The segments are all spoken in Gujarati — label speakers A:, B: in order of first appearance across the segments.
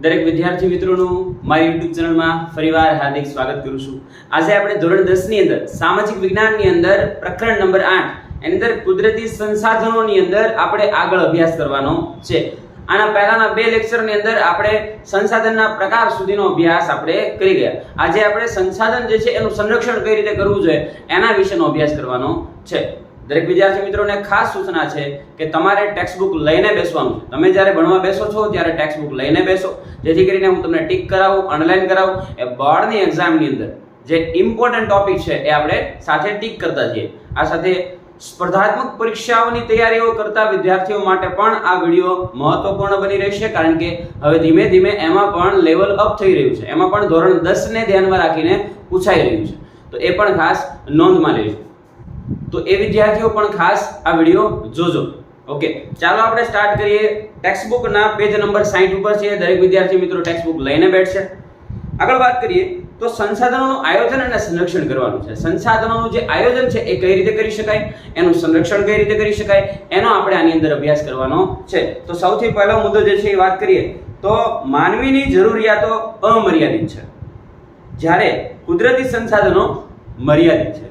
A: દરેક વિદ્યાર્થી મિત્રોનું મારી YouTube ચેનલમાં ફરીવાર હાર્દિક સ્વાગત કરું છું। આજે આપણે ધોરણ 10 ની અંદર સામાજિક વિજ્ઞાનની અંદર પ્રકરણ નંબર 8 એની અંદર કુદરતી સંસાધનોની અંદર આપણે આગળ અભ્યાસ કરવાનો છે। આના પહેલાના બે લેક્ચરની અંદર આપણે સંસાધનના પ્રકાર સુધીનો અભ્યાસ આપણે કરી ગયા। આજે આપણે સંસાધન જે છે એનું સંરક્ષણ કઈ રીતે કરવું જોઈએ એના વિશેનો અભ્યાસ કરવાનો છે। દરેક વિદ્યાર્થી મિત્રોને ખાસ સૂચના છે કે તમારે ટેક્સ્ટ બુક લઈને બેસવાનું છે। તમે જ્યારે ભણવા બેસો છો ત્યારે ટેક્સ્ટ બુક લઈને બેસો, જેથી કરીને હું તમને ટીક કરાવું, અંડરલાઈન કરાવું। એ બોર્ડની એક્ઝામની અંદર જે ઇમ્પોર્ટન્ટ ટોપિક છે એ આપણે સાથે ટીક કરતા જઈએ। આ સાથે સ્પર્ધાત્મક પરીક્ષાઓની તૈયારીઓ કરતા વિદ્યાર્થીઓ માટે પણ આ વિડિયો મહત્વપૂર્ણ બની રહેશે, કારણ કે હવે ધીમે ધીમે એમાં પણ લેવલ અપ થઈ રહ્યું છે, એમાં પણ ધોરણ 10 ને ધ્યાનમાં રાખીને પૂછાઈ રહ્યું છે, તો એ પણ ખાસ નોંધમાં લેજો। તો એ વિદ્યાર્થીઓ પણ ખાસ આ વિડિયો જોજો। ઓકે, ચાલો આપણે સ્ટાર્ટ કરીએ। ટેક્સ્ટ બુકના પેજ નંબર 60 ઉપર છે। દરેક વિદ્યાર્થી મિત્રો ટેક્સ્ટ બુક લઈને બેઠશે। આગળ વાત કરીએ તો સંસાધનોનું આયોજન અને સંરક્ષણ કરવાનું છે। સંસાધનોનું જે આયોજન છે એ કઈ રીતે કરી શકાય, એનું સંરક્ષણ કઈ રીતે કરી શકાય, એનો આપણે આની અંદર અભ્યાસ કરવાનો છે। તો સૌથી પહેલો મુદ્દો જે છે એ વાત કરીએ તો માનવીની જરૂરિયાતો અમર્યાદિત છે, જ્યારે કુદરતી સંસાધનો મર્યાદિત છે।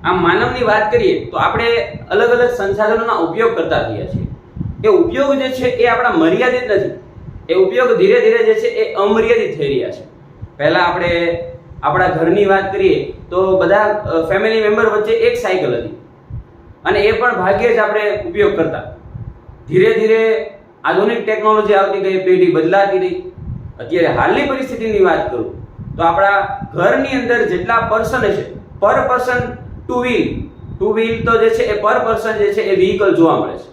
A: આમ માનવની વાત કરીએ તો આપણે અલગ અલગ સંસાધનોના ઉપયોગ કરતા થયા છીએ। એ ઉપયોગ જે છે એ આપણા મર્યાદિત નથી, એ ઉપયોગ ધીરે ધીરે જે છે એ અમર્યાદિત થઈ રહ્યા છે। પહેલા આપણે આપણા ઘરની વાત કરીએ તો બધા ફેમિલી મેમ્બર વચ્ચે એક સાયકલ હતી અને એ પણ ભાગ્યે જ આપણે ઉપયોગ કરતા। ધીરે ધીરે આધુનિક ટેકનોલોજી આવતી ગઈ, પેઢી બદલાતી ગઈ। અત્યારે હાલની પરિસ્થિતિની વાત કરું તો આપણા ઘરની અંદર જેટલા પર્સન છે, પર પર્સન ટુ વ્હીલ તો જે છે એ પર પર્સન જે છે એ વ્હીકલ જોવા મળે છે।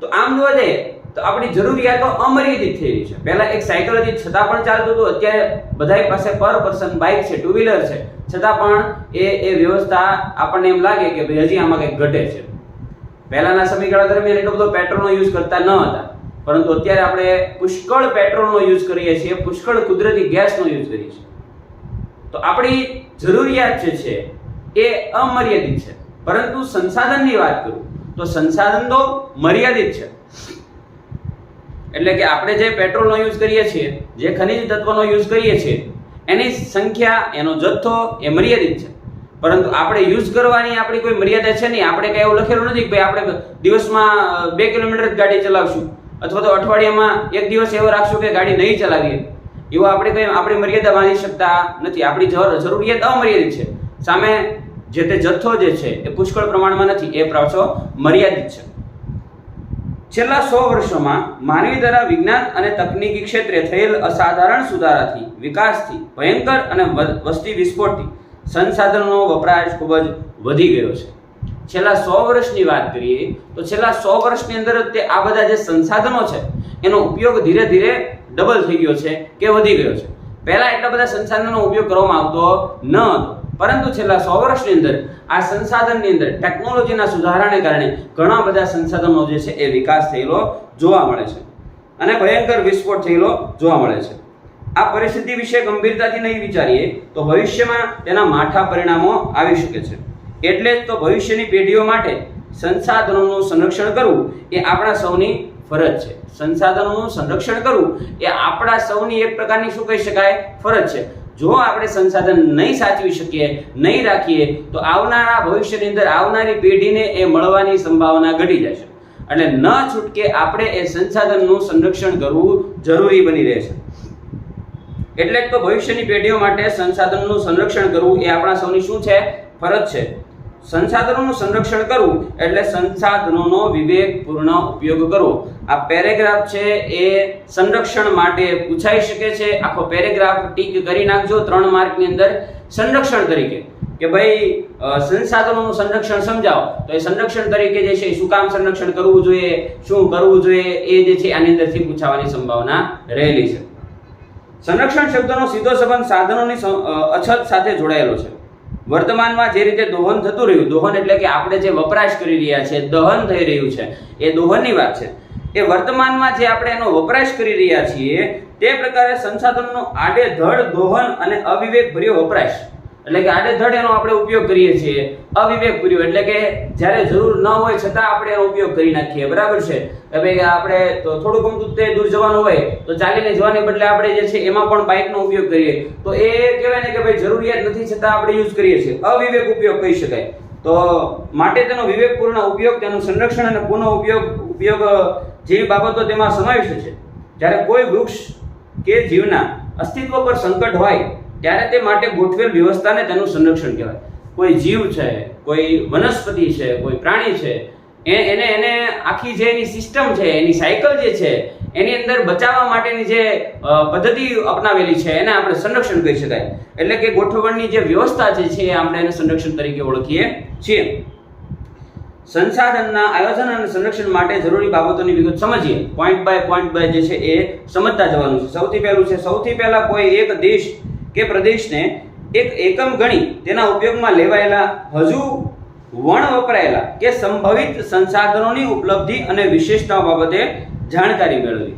A: તો આમ જોવા જઈએ તો આપણી જરૂરિયાતો અમર્યાદિત થઈ રહી છે। પહેલા એક સાયકલ હતી છતાં પણ ચાલતું હતું, અત્યારે બધાય પાસે પર પર્સન બાઇક છે, ટુ વ્હીલર છે, છતાં પણ એ વ્યવસ્થા આપણને એમ લાગે કે ભાઈ હજી આમાં કંઈક ઘટે છે। પહેલાના સમયગાળા દરમિયાન એટલો બધો પેટ્રોલનો યુઝ કરતા ન હતા, પરંતુ અત્યારે આપણે પુષ્કળ પેટ્રોલનો યુઝ કરીએ છીએ, પુષ્કળ કુદરતી ગેસનો યુઝ કરીએ છીએ। તો આપણી જરૂરિયાત જે છે એ અમર્યાદિત છે, પરંતુ સંસાધનની વાત કરું તો સંસાધન તો મર્યાદિત છે। એટલે કે આપણે જે પેટ્રોલનો યુઝ કરીએ છીએ, જે ખનિજ તત્વનો યુઝ કરીએ છીએ, એની સંખ્યા, એનો જથ્થો એ મર્યાદિત છે, પરંતુ આપણે યુઝ કરવાની આપણી કોઈ મર્યાદા છે નહીં। આપણે કઈ એવું લખેલું નથી કે ભાઈ આપણે દિવસમાં 2 કિલોમીટર જ ગાડી ચલાવશું, અથવા તો અઠવાડિયામાં એક દિવસ એવો રાખશું કે ગાડી નહીં ચલાવીએ, એવો આપણે કઈ આપણી મર્યાદા બાંધી શકતા નથી। આપણી જરૂરિયાત અમર્યાદિત છે, સામે જે તે જથ્થો જે છે એ પુષ્કળ પ્રમાણમાં નથી, એ પાછો મર્યાદિત છે। છેલ્લા 100 વર્ષોમાં માનવી દ્વારા વિજ્ઞાન અને તકનીકી ક્ષેત્રે થયેલ અસાધારણ સુધારાથી, વિકાસથી, ભયંકર અને વસ્તી વિસ્ફોટથી સંસાધનોનો વપરાશ ખૂબ જ વધી ગયો છે। છેલ્લા 100 વર્ષની વાત કરીએ તો છેલ્લા 100 વર્ષની અંદર તે આ બધા જે સંસાધનો છે એનો ઉપયોગ ધીરે ધીરે ડબલ થઈ ગયો છે કે વધી ગયો છે। પહેલા એટલા બધા સંસાધનોનો ઉપયોગ કરવામાં આવતો ન હતો, પરંતુ છેલ્લા 100 વર્ષની અંદર આ સંસાધનની અંદર ટેકનોલોજીના સુધારાને કારણે ઘણા બધા સંસાધનો જે છે એ વિકાસ થયેલો જોવા મળે છે અને ભયંકર વિસ્ફોટ થયેલો જોવા મળે છે। આ પરિસ્થિતિ વિશે ગંભીરતાથી નહીં વિચારીએ તો ભવિષ્યમાં તેના માઠા પરિણામો આવી શકે છે। એટલે જ તો ભવિષ્યની પેઢીઓ માટે સંસાધનોનું સંરક્ષણ કરવું એ આપણા સૌની ફરજ છે। સંસાધનોનું સંરક્ષણ કરવું એ આપણા સૌની એક પ્રકારની શું કહી શકાય ફરજ છે। જો આપણે સંસાધન નહીં સાચવી શકીએ, નહીં રાખીએ, તો આવનારા ભવિષ્યની અંદર આવનારી પેઢીને એ મળવાની સંભાવના ઘટી જશે। એટલે ન છૂટકે આપણે એ સંસાધનનું સંરક્ષણ કરવું જરૂરી બની રહેશે। એટલે જ તો ભવિષ્યની પેઢીઓ માટે સંસાધનનું સંરક્ષણ કરવું એ આપણા સૌની શું છે ફરજ છે। સંસાધનોનું સંરક્ષણ કરવું એટલે સંસાધનોનો વિવેકપૂર્ણ ઉપયોગ કરવો। આ પેરેગ્રાફ છે એ સંરક્ષણ માટે પૂછાઈ શકે છે। આખો પેરેગ્રાફ ટીક કરી નાખજો 3 માર્કની અંદર સંરક્ષણ તરીકે, કે ભાઈ સંસાધનોનું સંરક્ષણ સમજાવો, તો એ સંરક્ષણ તરીકે જે છે શું કામ સંરક્ષણ કરવું જોઈએ, શું કરવું જોઈએ, એ જે છે આની અંદરથી પૂછાવાની સંભાવના રહેલી છે। સંરક્ષણ શબ્દનો સીધો સંબંધ સાધનોની અછત સાથે જોડાયેલો છે। વર્તમાનમાં જે રીતે દોહન થતું રહ્યું, દોહન એટલે કે આપણે જે વપરાશ કરી રહ્યા છે, દહન થઈ રહ્યું છે, એ દોહનની વાત છે। એ વર્તમાનમાં જે આપણે એનો વપરાશ કરી રહ્યા છીએ તે પ્રકારે સંસાધનનો આડેધડ દોહન અને અવિવેકભર્યો વપરાશ એટલે કે આડેધડ એનો આપણે ઉપયોગ કરીએ છીએ. અવિવેકપૂર્વક એટલે કે જ્યારે જરૂર ન હોય છતાં આપણે એનો ઉપયોગ કરી નાખીએ. બરાબર છે કે ભાઈ આપણે થોડું ગમતું તે દૂર જવાનું હોય તો ચાલીને જવાને બદલે આપણે જે છે એમાં પણ બાઇકનો ઉપયોગ કરીએ, તો એ કહેવાય ને કે ભાઈ જરૂરિયાત નથી છતાં આપણે યુઝ કરીએ છીએ. અવિવેક ઉપયોગ કહી શકાય. તો માટે તેનો વિવેકપૂર્ણ ઉપયોગ, તેનું સંરક્ષણ અને પુનઃ ઉપયોગ જેવી બાબતો તેમાં સમાવિષ્ટ છે. જ્યારે કોઈ વૃક્ષ કે જીવના અસ્તિત્વ પર સંકટ હોય ત્યારે તે માટે ગોઠવેલ વ્યવસ્થાને તેનું સંરક્ષણ કહેવાય. કોઈ જીવ છે, કોઈ વનસ્પતિ છે, કોઈ પ્રાણી છે, એને આખી જે એની સિસ્ટમ છે, એની સાયકલ જે છે, એની અંદર બચાવવા માટેની જે પદ્ધતિ અપનાવેલી છે એને આપણે સંરક્ષણ કહી શકાય. એટલે કે ગોઠવણની જે વ્યવસ્થા જે છે આપણે એને સંરક્ષણ તરીકે ઓળખીએ છીએ. સંસાધનના આયોજન અને સંરક્ષણ માટે જરૂરી બાબતોની વિગત સમજીએ. પોઈન્ટ બાય જે છે એ સમજતા જવાનું છે. સૌથી પહેલા કોઈ એક દેશ કે પ્રદેશને એક એકમ ગણી તેના ઉપયોગમાં લેવાયેલા હજુ વપરાયેલા કે સંભવિત સંસાધનોની ઉપલબ્ધિ અને વિશેષતાઓ બાબતે જાણકારી મેળવવી.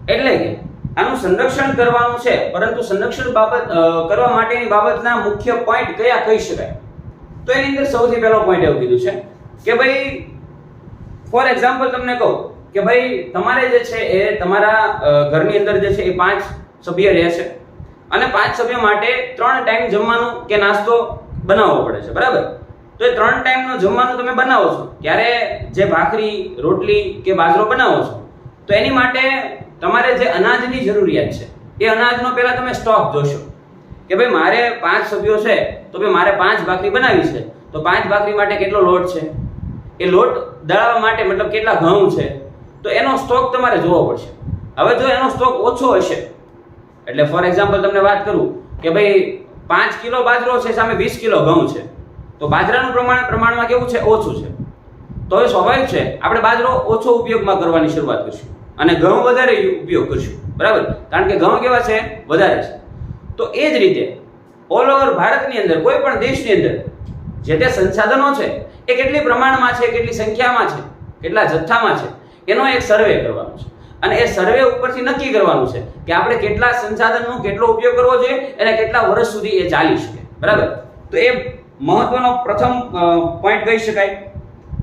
A: એટલે કે આનું સંરક્ષણ કરવાનું છે, પરંતુ સંરક્ષણ કરવા માટેની બાબતના મુખ્ય પોઈન્ટ કયા કહી શકાય? તો એની અંદર સૌથી પહેલો પોઈન્ટ એવું કીધું છે કે ભાઈ ફોર એક્ઝામ્પલ તમને કહું કે ભાઈ તમારે જે છે એ તમારા ઘરની અંદર જે છે એ 5 સભ્ય રહે છે અને 5 સભ્યો માટે 3 ટાઈમ જમવાનું કે નાસ્તો બનાવવો પડે છે. બરાબર? તો એ 3 ટાઈમનું જમવાનું તમે બનાવો છો ત્યારે જે ભાખરી, રોટલી કે બાજરો બનાવો છો તો એની માટે તમારે જે અનાજની જરૂરિયાત છે એ અનાજનો પહેલા તમે સ્ટોક જોશો કે ભાઈ મારે 5 સભ્યો છે તો ભાઈ મારે 5 ભાખરી બનાવી છે, તો 5 ભાખરી માટે કેટલો લોટ છે, એ લોટ દળાવવા માટે મતલબ કેટલા ઘઉં છે, તો એનો સ્ટોક તમારે જોવો પડશે. હવે જો એનો સ્ટોક ઓછો હશે, એટલે ફોર એક્ઝામ્પલ તમને વાત કરું કે ભાઈ 5 કિલો બાજરો છે સામે 20 કિલો ઘઉં છે, તો બાજરાનું પ્રમાણમાં કેવું છે? ઓછું છે. તો હવે સ્વાભાવિક છે આપણે બાજરો ઓછો ઉપયોગમાં કરવાની શરૂઆત કરશું અને ઘઉં વધારે ઉપયોગ કરશું. બરાબર? કારણ કે ઘઉં કેવા છે? વધારે છે. તો એ જ રીતે ઓલ ઓવર ભારતની અંદર કોઈ પણ દેશની અંદર જે તે સંસાધનો છે એ કેટલી પ્રમાણમાં છે, કેટલી સંખ્યામાં છે, કેટલા જથ્થામાં છે, એનો એક સર્વે કરવાનો છે. અને એ સર્વે ઉપરથી નક્કી કરવાનું છે કે આપણે કેટલા સંસાધનનો કેટલો ઉપયોગ કરવો જોઈએ અને કેટલા વર્ષ સુધી એ ચાલી શકે. બરાબર? તો એ મહત્વનો પ્રથમ પોઈન્ટ કહી શકાય.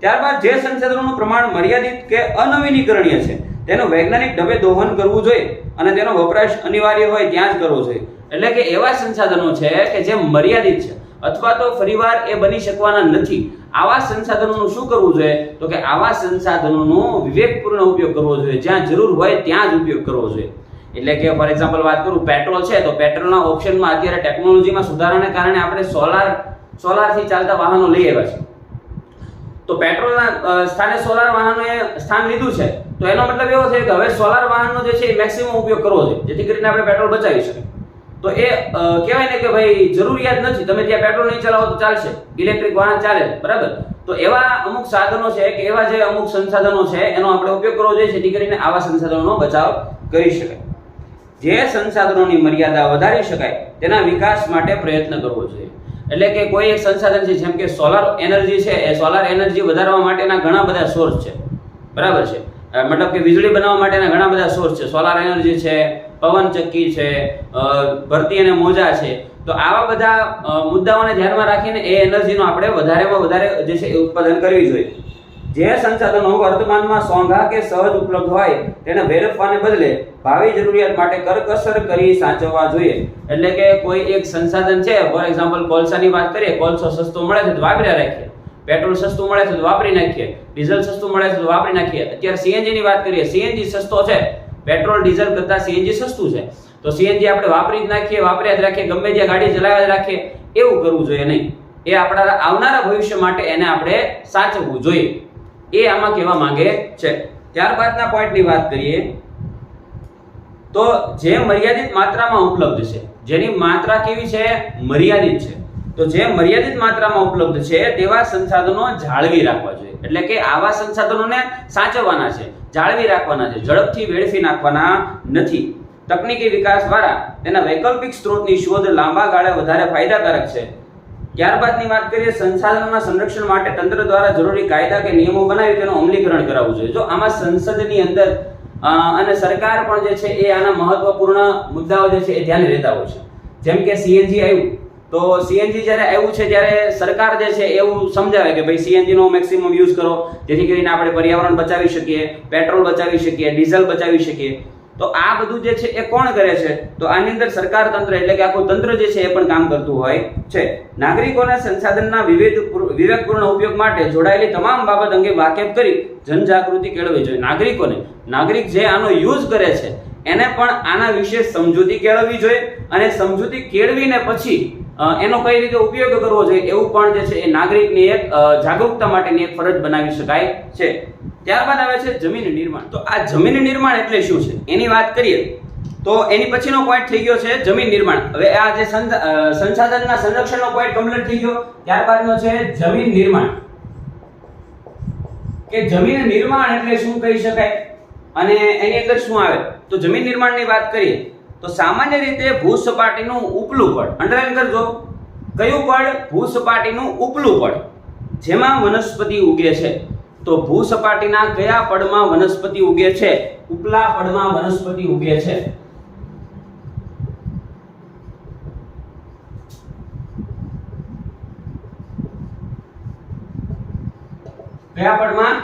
A: ત્યારબાદ જે સંસાધનોનું પ્રમાણ મર્યાદિત કે અનવીનીકરણીય છે તેનું વૈજ્ઞાનિક ઢબે દોહન કરવું જોઈએ અને તેનો વપરાશ અનિવાર્ય હોય ત્યાં જ કરવો જોઈએ. એટલે કે એવા સંસાધનો છે કે જે મર્યાદિત છે અથવા તો ફરીવાર એ બની શકવાના નથી, આવા સંસાધનોનું શું કરવું જોઈએ? તો કે આવા સંસાધનોનો વિવેકપૂર્ણ ઉપયોગ કરવો જોઈએ. જ્યાં જરૂર હોય ત્યાં જ ઉપયોગ કરવો જોઈએ. એટલે કે ફોર એક્ઝામ્પલ વાત કરું, પેટ્રોલ છે તો પેટ્રોલના ઓપ્શનમાં અત્યારે ટેકનોલોજીમાં સુધારાને કારણે આપણે સોલારથી ચાલતા વાહનો લઈ આવ્યા છે. તો પેટ્રોલના સ્થાને સોલાર વાહનોએ સ્થાન લીધું છે, તો એનો મતલબ એવો છે કે હવે સોલાર વાહનનો જે છે એ મેક્સિમમ ઉપયોગ કરવો જોઈએ જેથી કરીને આપણે પેટ્રોલ બચાવી શકીએ. તો એ કહેવાય ને કે ભાઈ જરૂરિયાત નથી, તમે ત્યાં પેટ્રોલ નહીં ચલાવો તો ચાલશે, ઇલેક્ટ્રિક વાહન ચાલે. બરાબર? તો એવા અમુક સાધનો છે કે એવા જે અમુક સંસાધનો છે એનો આપણે ઉપયોગ કરવો જોઈએ જેથી કરીને આવા સંસાધનોનો બચાવ કરી શકાય. જે સંસાધનોની મર્યાદા વધારી શકાય તેના વિકાસ માટે પ્રયત્ન કરવો જોઈએ. એટલે કે કોઈ એક સંસાધન છે જેમ કે સોલાર એનર્જી છે, એ સોલાર એનર્જી વધારવા માટેના ઘણા બધા સોર્સ છે. બરાબર છે? મતલબ કે વીજળી બનાવવા માટેના ઘણા બધા સોર્સ છે. સોલાર એનર્જી છે, પવન ચક્કી છે, ભરતી અને મોજા છે. તો આવા બધા મુદ્દાઓને ધ્યાનમાં રાખીને એ એનર્જીનો આપણે વધારેમાં વધારે જે છે એ ઉત્પાદન કરવી જોઈએ. જે સંસાધનો વર્તમાનમાં સોંઘા કે સહજ ઉપલબ્ધ હોય તેને વેડફવાને બદલે ભાવિ જરૂરિયાત માટે કરકસર કરી સાચવવા જોઈએ. એટલે કે કોઈ એક સંસાધન છે, ફોર એક્ઝામ્પલ કોલસાની વાત કરીએ, કોલસો સસ્તો મળે છે તો વાપરી રાખીએ, પેટ્રોલ સસ્તું મળે છે તો વાપરી નાખીએ, ડીઝલ સસ્તું મળે છે તો વાપરી નાખીએ. અત્યારે સીએનજી ની વાત કરીએ, સીએનજી સસ્તો છે, પેટ્રોલ ડીઝલ કરતા સીએનજી સસ્તું છે, તો સીએનજી આપણે વાપરી જ નાખીએ, વાપર્યા જ રાખીએ, ગમે ત્યાં ગાડી ચલાવ્યા જ રાખીએ, એવું કરવું જોઈએ નહીં. એ આપણા આવનારા ભવિષ્ય માટે એને આપણે સાચવવું જોઈએ, એ આમાં કહેવા માંગે છે. ત્યારબાદના પોઈન્ટની વાત કરીએ તો જે મર્યાદિત માત્રામાં ઉપલબ્ધ છે, જેની માત્રા કેવી છે? મર્યાદિત છે. તો જે મર્યાદિત માત્રામાં ઉપલબ્ધ છે તેવા સંસાધનો જાળવી રાખવા જોઈએ. એટલે કે આવા સંસાધનોને સાચવવાના છે, જાળવી રાખવાના છે, ઝડપથી વેડફી નાખવાના નથી. તકનીકી વિકાસ દ્વારા તેના વૈકલ્પિક સ્ત્રોતની શોધ લાંબા ગાળે વધારે ફાયદાકારક છે. ત્યારબાદની વાત કરીએ, સંસાધનોના સંરક્ષણ માટે તંત્ર દ્વારા જરૂરી કાયદા કે નિયમો બનાવી તેનું અમલીકરણ કરાવવું જોઈએ. જો આમાં સંસદની અંદર અને સરકાર પણ જે છે એ આના મહત્વપૂર્ણ મુદ્દાઓ જે છે એ ધ્યાને લેતા હોય છે. જેમ કે સીએનજી આવ્યું તો સીએનજી જ્યારે આવ્યું છે ત્યારે સરકાર જે છે એવું સમજાવે કે ભાઈ સીએનજી નો મેક્સિમમ યુઝ કરો, જેથી કરીને આપણે પર્યાવરણ બચાવી શકીએ, પેટ્રોલ બચાવી શકીએ, ડીઝલ બચાવી શકીએ. તો આ બધું જે છે એ કોણ કરે છે? તો આની અંદર સરકાર તંત્ર એટલે કે આખું તંત્ર જે છે એ પણ કામ કરતું હોય છે. નાગરિકોને સંસાધનના વિવેકપૂર્ણ ઉપયોગ માટે જોડાયેલી તમામ બાબત અંગે વાકેફ કરી જનજાગૃતિ કેળવવી જોઈએ. નાગરિક જે આનો યુઝ કરે છે એને પણ આના વિશે સમજૂતી કેળવવી જોઈએ, અને સમજૂતી કેળવીને પછી એનો કઈ રીતે ઉપયોગ કરવો જોઈએ એવું પણ જે છે એ નાગરિકની એક જાગૃતતા માટેની એક ફરજ બનાવી શકાય છે. ત્યારબાદ આવે છે જમીન નિર્માણ. તો આ જમીન નિર્માણ એટલે શું છે એની વાત કરીએ તો એની પછીનો પોઈન્ટ થઈ ગયો છે જમીન નિર્માણ. હવે આ જે સંસાધનના સંરક્ષણનો પોઈન્ટ કમ્પ્લીટ થઈ ગયો. ત્યારબાદનો છે જમીન નિર્માણ, કે જમીન નિર્માણ એટલે શું કહી શકાય અને એની અંદર શું આવે. તો જમીન નિર્માણની વાત કરીએ તો સામાન્ય રીતે ભૂસપાટીનું ઉપલું પડ, અંડરલાઈન કરજો, કયું પડ? ભૂસપાટીનું ઉપલું પડ, જેમાં વનસ્પતિ ઉગે છે. તો ભૂસપાટીના કયા પડમાં વનસ્પતિ ઉગે છે? ઉપલા પડમાં વનસ્પતિ ઉગે છે. કયા પડમાં?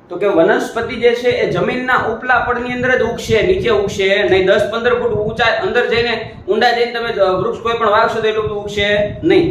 A: તો કે વનસ્પતિ જે છે એ જમીનના ઉપલા પડની અંદર જ ઉગશે, નીચે ઉગશે નહીં. 10-15 ફૂટ ઊંચા અંદર જઈને ઊંડા જઈને તમે વૃક્ષ કોઈ પણ વાવશો તો એટલું બધું ઉગશે નહીં.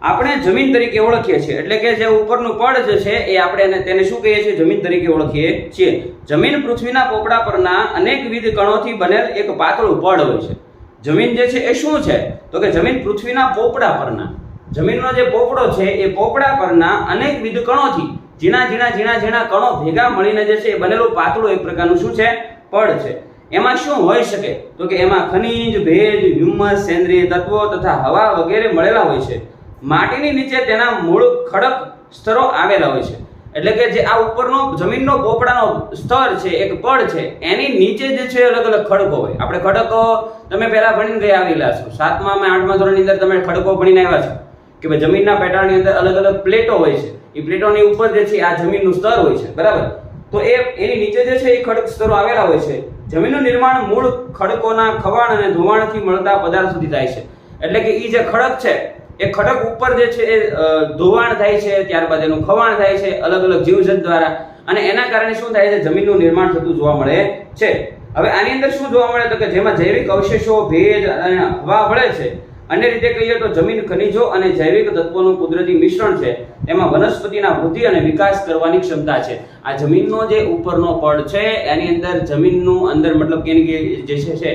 A: આપણે જમીન તરીકે ઓળખીએ છીએ, એટલે કે જે ઉપરનું પડ જે છે એ આપણે તેને શું કહીએ છીએ? જમીન તરીકે ઓળખીએ છીએ. જમીન પૃથ્વીના પોપડા પરના અનેકવિધ કણોથી બનેલ એક પાતળું પડ હોય છે. જમીન જે છે એ શું છે? તો કે જમીન પૃથ્વીના પોપડા પરના, જમીનનો જે પોપડો છે એ પોપડા પરના અનેકવિધ કણોથી, ઝીણા કણો ભેગા મળીને જે છે એ બનેલું પાતળું એક પ્રકારનું શું છે? પડ છે. એમાં શું હોઈ શકે? તો કે એમાં ખનિજ, ભેજ, હ્યુમસ, સેન્દ્રિય તત્વો તથા હવા વગેરે મળેલા હોય છે. માટીની નીચે તેના મૂળ ખડક સ્તરો આવેલા હોય છે. એટલે કે જે આ ઉપરનો જમીનનો પોપડાનો સ્તર છે, એક પડ છે, એની નીચે જે છે અલગ અલગ ખડકો હોય. આપણે ખડકો તમે પહેલા ભણીને ગયા આવેલા છો, 7મા અને 8મા ધોરણની અંદર તમે ખડકો ભણીને આવ્યા છો કે ભાઈ જમીનના પેટાળની અંદર અલગ અલગ પ્લેટો હોય છે. એ પ્લેટોની ઉપર જે છે આ જમીનનું સ્તર હોય છે, બરાબર? તો એની નીચે જે છે એ ખડક સ્તરો આવેલા હોય છે. જમીનનું નિર્માણ મૂળ ખડકોના ખવાણ અને ધોવાણથી મળતા પદાર્થોથી થાય છે. એટલે કે એ જે ખડક છે એ ખડક ઉપર જે છે એ ધોવાણ થાય છે, ત્યારબાદ એનું ખવાણ થાય છે અલગ અલગ જીવજંતુ દ્વારા, અને એના કારણે શું થાય છે? જમીનનું નિર્માણ થતું જોવા મળે છે. હવે આની અંદર શું જોવા મળે? તો કે જેમાં જૈવિક અવશેષો, ભેજ અને હવા મળે છે. અન્ય રીતે કહીએ તો જમીન ખનિજો અને જૈવિક તત્વોનું કુદરતી મિશ્રણ છે. એમાં વનસ્પતિના વૃદ્ધિ અને વિકાસ કરવાની ક્ષમતા છે. આ જમીનનો જે ઉપરનો પડ છે એની અંદર જમીનનું અંદર મતલબ કે એની જે છે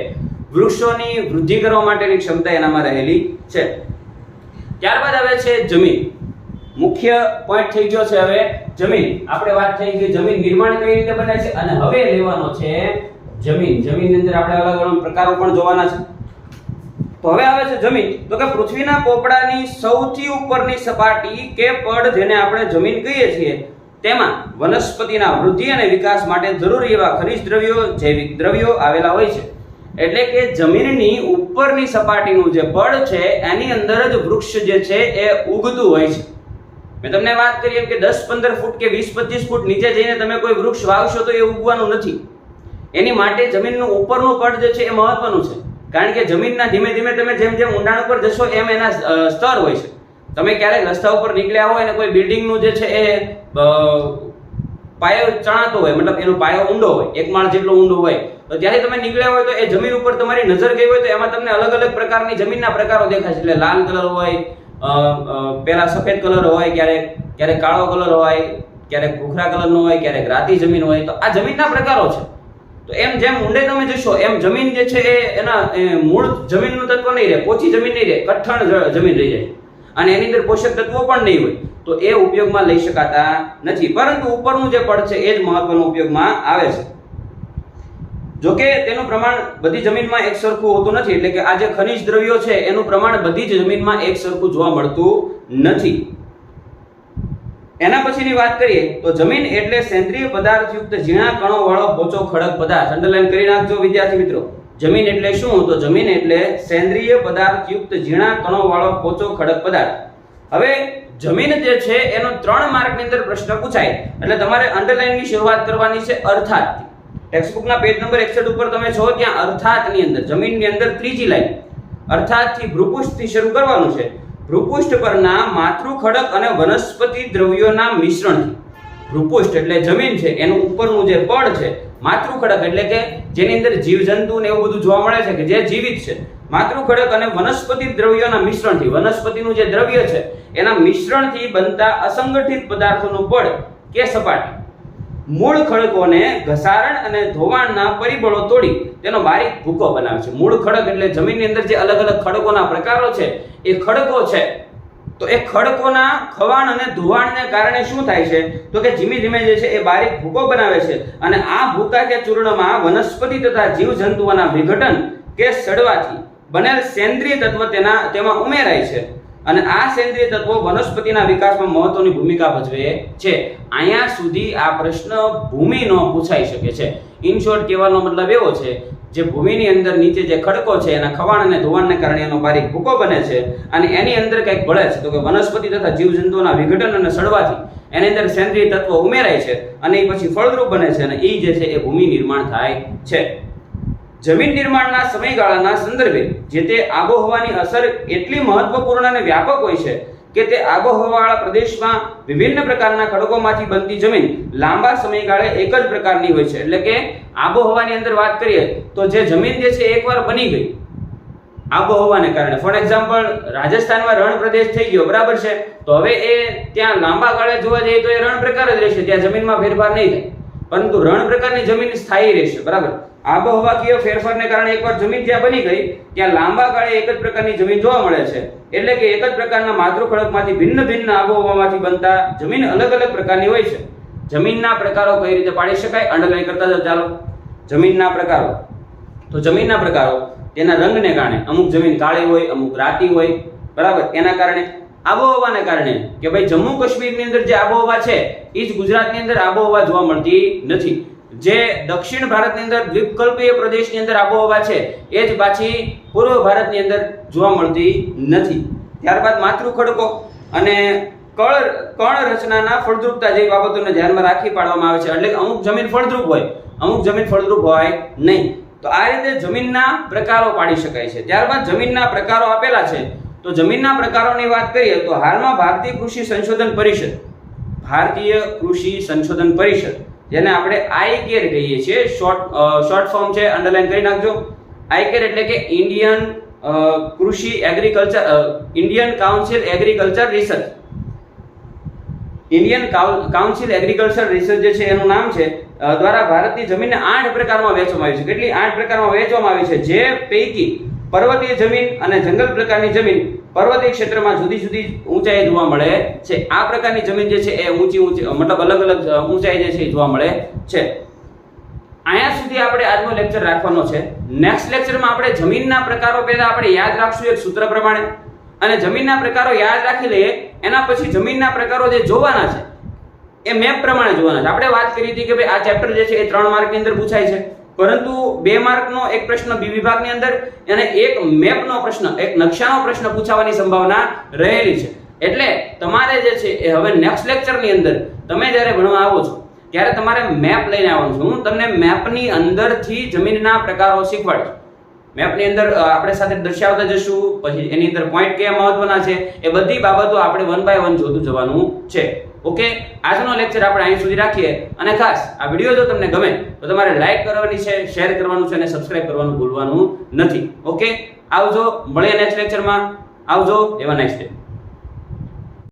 A: વૃક્ષોની વૃદ્ધિ કરવા માટેની ક્ષમતા એનામાં રહેલી છે. ત્યારબાદ આવે છે જમીન. મુખ્ય પોઈન્ટ થઈ ગયો છે હવે જમીન. આપણે વાત થઈ ગઈ જમીન નિર્માણ કઈ રીતે બને છે, અને હવે લેવાનો છે જમીન. જમીનની અંદર આપણે અલગ અલગ પ્રકારો પણ જોવાના છે. તો હવે આવે છે જમીન. તો કે પૃથ્વીના પોપડાની સૌથી ઉપરની સપાટી કે પડ, જેને આપણે જમીન કહીએ છીએ, તેમાં વનસ્પતિના વૃદ્ધિ અને વિકાસ માટે જરૂરી એવા ખનિજ દ્રવ્યો, જૈવિક દ્રવ્યો આવેલા હોય છે. એટલે કે જમીનની ઉપરની સપાટીનું જે પડ છે એની અંદર જ વૃક્ષ જે છે એ ઉગતું હોય છે. મેં તમને વાત કરી એમ કે 10-15 ફૂટ કે 20-25 ફૂટ નીચે જઈને તમે કોઈ વૃક્ષ વાવશો તો એ ઉગવાનું નથી. એની માટે જમીનનું ઉપરનું પડ જે છે એ મહત્વનું છે. કારણ કે જમીનના ધીમે ધીમે તમે જેમ જેમ ઊંડાણ ઉપર જશો એમ એના સ્તર હોય છે. તમે ક્યારેક રસ્તા ઉપર નીકળ્યા હોય અને કોઈ બિલ્ડિંગનું જે છે એ પાયો ચણાતો હોય, મતલબ એનો પાયો ઊંડો હોય, 1 માળ જેટલો ઊંડો હોય, તો ત્યારે તમે નીકળ્યા હોય તો એ જમીન ઉપર તમારી નજર ગઈ હોય તો એમાં તમને અલગ અલગ પ્રકારની જમીનના પ્રકારો દેખાય છે. એટલે લાલ કલર હોય, પેલા સફેદ કલર હોય, ક્યારેક કાળો કલર હોય, ક્યારેક ભૂખરા કલરનો હોય, ક્યારેક રાતી જમીન હોય. તો આ જમીનના પ્રકારો છે. તો એમ જેમ ઊંડે તમે જશો એમ જમીન જે છે એ એના મૂળ જમીનનું તત્વ નહીં રહે, પોચી જમીન નહીં રહે, કઠણ જમીન રહી જાય, અને એની અંદર પોષક તત્વો પણ નહીં હોય. તો એ ઉપયોગમાં લઈ શકાતા નથી. પરંતુ ઉપરનું જે પડ છે એ જ મહત્વનો ઉપયોગમાં આવે છે. જોકે તેનું પ્રમાણ બધી જમીનમાં એક સરખું હોતું નથી. એટલે કે આ જે ખનિજ દ્રવ્યો છે એનું પ્રમાણ બધી જ જમીનમાં એક સરખું જોવા મળતું નથી. એના પછીની વાત કરીએ તો જમીન એટલે સેન્દ્રિય પદાર્થયુક્ત ઝીણા કણો વાળો પોચો ખડક પદાર્થ. અંડરલાઈન કરી નાખજો વિદ્યાર્થી મિત્રો. જમીન એટલે શું? તો જમીન એટલે સેન્દ્રિય પદાર્થયુક્ત ઝીણા કણો વાળો પોચો ખડક પદાર્થ. હવે જમીન જે છે એનો 3 માર્કની અંદર પ્રશ્ન પૂછાય એટલે તમારે અંડરલાઈનની શરૂઆત કરવાની છે અર્થાતથી. ટેક્સ્ટબુકના પેજ નંબર 61 ઉપર તમે છો ત્યાં અર્થાતની અંદર જમીનની અંદર ત્રીજી લાઈન અર્થાત ભૂપૃષ્ઠથી શરૂ કરવાનું છે. ભૂપૃષ્ઠ પરના માતૃ ખડક અને વનસ્પતિ દ્રવ્યોના મિશ્રણથી, ભૂપૃષ્ઠ એટલે જમીન છે, એનું ઉપરનું જે પડ છે માતૃ ખડક એટલે કે જેની અંદર જીવજંતુ ને એવું બધું જોવા મળે છે કે જે જીવિત છે, માતૃ ખડક અને વનસ્પતિ દ્રવ્યોના મિશ્રણથી, વનસ્પતિનું જે દ્રવ્ય છે એના મિશ્રણથી બનતા અસંગઠિત પદાર્થોનું પડ કે સપાટી મૂળ ખડકોને ઘસારણ અને ધોવાણના પરિબળો તોડી તેનો બારીક ભૂકો બનાવે છે. મૂળ ખડક એટલે જમીનની અંદર જે અલગ અલગ ખડકોના પ્રકારો છે એ ખડકો છે. તો એ ખડકોના ખવાણ અને ધોવાણને કારણે શું થાય છે તો કે ધીમે ધીમે જે છે એ બારીક ભૂકો બનાવે છે અને આ ભૂકા કે ચૂર્ણમાં વનસ્પતિ તથા જીવજંતુઓના વિઘટન કે સડવાથી બનેલ સેન્દ્રિય તત્વ તેમાં ઉમેરાય છે અને આ સેન્દ્રિય તત્વો વનસ્પતિના વિકાસમાં મહત્વની ભૂમિકા ભજવે છે. અહીંયા સુધી આ પ્રશ્ન ભૂમિનો પૂછાઈ શકે છે. ઇન શોર્ટ કહેવાનો મતલબ એવો છે જે ભૂમિની અંદર નીચે જે ખડકો છે એના ખવાણ અને ધોવાણને કારણે એનો બારીક ભૂકો બને છે અને એની અંદર કંઈક ભળે છે તો કે વનસ્પતિ તથા જીવજંતુઓના વિઘટન અને સડવાથી એની અંદર સેન્દ્રિય તત્વો ઉમેરાય છે અને એ પછી ફળદ્રુપ બને છે અને એ જે છે એ ભૂમિ નિર્માણ થાય છે. જમીન નિર્માણના સમયગાળાના સંદર્ભે જે તે આબોહવાની અસર એટલી મહત્વપૂર્ણ અને વ્યાપક હોય છે કે તે આબોહવાવાળા પ્રદેશમાં વિભિન્ન પ્રકારના ખડકોમાંથી બનતી જમીન લાંબા સમયગાળે એક જ પ્રકારની હોય છે. એટલે કે આબોહવાની અંદર વાત કરીએ તો જે જમીન જે છે એકવાર બની ગઈ આબોહવાને કારણે, ફોર એક્ઝામ્પલ રાજસ્થાનમાં રણ પ્રદેશ થઈ ગયો, બરાબર છે, તો હવે એ ત્યાં લાંબા ગાળે જોવા જઈએ તો એ રણ પ્રકાર જ રહેશે, ત્યાં જમીનમાં ફેરફાર નહીં થાય, પરંતુ રણ પ્રકારની જમીન સ્થાયી રહેશે. બરાબર, આબોહવાકીય ફેરફારને કારણે એકવાર જમીન જ્યાં બની ગઈ ત્યાં લાંબા ગાળે એક જ પ્રકારની જમીન જોવા મળે છે. એટલે કે એક જ પ્રકારના માતૃ ખડકમાંથી ભિન્ન ભિન્ન આબોહવામાંથી બનતા જમીન અલગ અલગ પ્રકારની હોય છે. જમીનના પ્રકારો કઈ રીતે પાડી શકાય, અંડરલાઈન કરતા જાઓ. ચાલો, જમીનના પ્રકારો. તો જમીનના પ્રકારો તેના રંગને કારણે, અમુક જમીન કાળી હોય, અમુક રાતી હોય, બરાબર, એના કારણે આબોહવાને કારણે કે ભાઈ જમ્મુ કાશ્મીરની અંદર જે આબોહવા છે એ જ ગુજરાતની અંદર આબોહવા જોવા મળતી નથી. જે દક્ષિણ ભારતની અંદર દ્વીપકલ્પીય પ્રદેશની અંદર આબોહવા છે એ જ પાછી પૂર્વ ભારતની અંદર જોવા મળતી નથી. ત્યારબાદ માતૃ ખડકો અને કણ રચનાના ફળદ્રુપતા જેવી બાબતોને ધ્યાનમાં રાખી પાડવામાં આવે છે. એટલે કે અમુક જમીન ફળદ્રુપ હોય, અમુક જમીન ફળદ્રુપ હોય નહીં. તો આ રીતે જમીનના પ્રકારો પાડી શકાય છે. ત્યારબાદ જમીનના પ્રકારો આપેલા છે. તો જમીનના પ્રકારોની વાત કરીએ તો હાલમાં ભારતીય કૃષિ સંશોધન પરિષદ જેને આપણે આઈકેર કહીએ છીએ, શોર્ટ ફોર્મ છે, અંડરલાઈન કરી નાખજો. આઈકેર એટલે કે Indian council agriculture research. Indian council agriculture research જે છે એનું નામ છે, દ્વારા ભારતની જમીનને 8 પ્રકારમાં વહેંચવામાં આવી છે. કેટલી? 8 પ્રકારમાં વહેંચવામાં આવી છે, જે પૈકી પર્વતીય જમીન અને જંગલ પ્રકારની જમીન પર્વતીય ક્ષેત્રમાં જુદી જુદી ઊંચાઈ જોવા મળે છે. આ પ્રકારની જમીન જે છે એ ઊંચી મતલબ અલગ અલગ ઊંચાઈ જે છે એ જોવા મળે છે. અહીંયા સુધી આપણે આજનો લેક્ચર રાખવાનો છે. નેક્સ્ટ લેક્ચરમાં આપણે જમીનના પ્રકારો પહેલા આપણે યાદ રાખશું એક સૂત્ર પ્રમાણે, અને જમીનના પ્રકારો યાદ રાખી લઈએ એના પછી જમીનના પ્રકારો જે જોવાના છે એ મેપ પ્રમાણે જોવાના છે. આપણે વાત કરી હતી કે ભાઈ આ ચેપ્ટર જે છે એ 3 માર્કની અંદર પૂછાય છે, પરંતુ 2 માર્કનો એક પ્રશ્ન બી વિભાગની અંદર અને એક મેપનો પ્રશ્ન, એક નકશાનો પ્રશ્ન પૂછાવાની સંભાવના રહેલી છે. એટલે તમારે જે છે એ હવે નેક્સ્ટ લેક્ચરની અંદર તમે જ્યારે ભણવા આવો છો ત્યારે તમારે મેપ લઈને આવવાનું છે. હું તમને મેપની અંદરથી જમીનના પ્રકારો શીખવાડીશ. મેપની અંદર આપણે સાથે દર્શાવતા જશું, પછી એની અંદર પોઈન્ટ કયા મહત્વના છે એ બધી બાબતો આપણે 1 બાય 1 જોતું જવાનું છે. ઓકે, આજનો લેક્ચર આપણે અહીં સુધી રાખીએ. અને ખાસ આ વિડીયો જો તમને ગમે તો તમારે લાઈક કરવાની છે, શેર કરવાનું છે અને સબસ્ક્રાઇબ કરવાનું ભૂલવાનું નથી. ઓકે, આવજો, મળીએ નેક્સ્ટ લેક્ચરમાં. આવજો, હેવ અ નાઇસ ડે.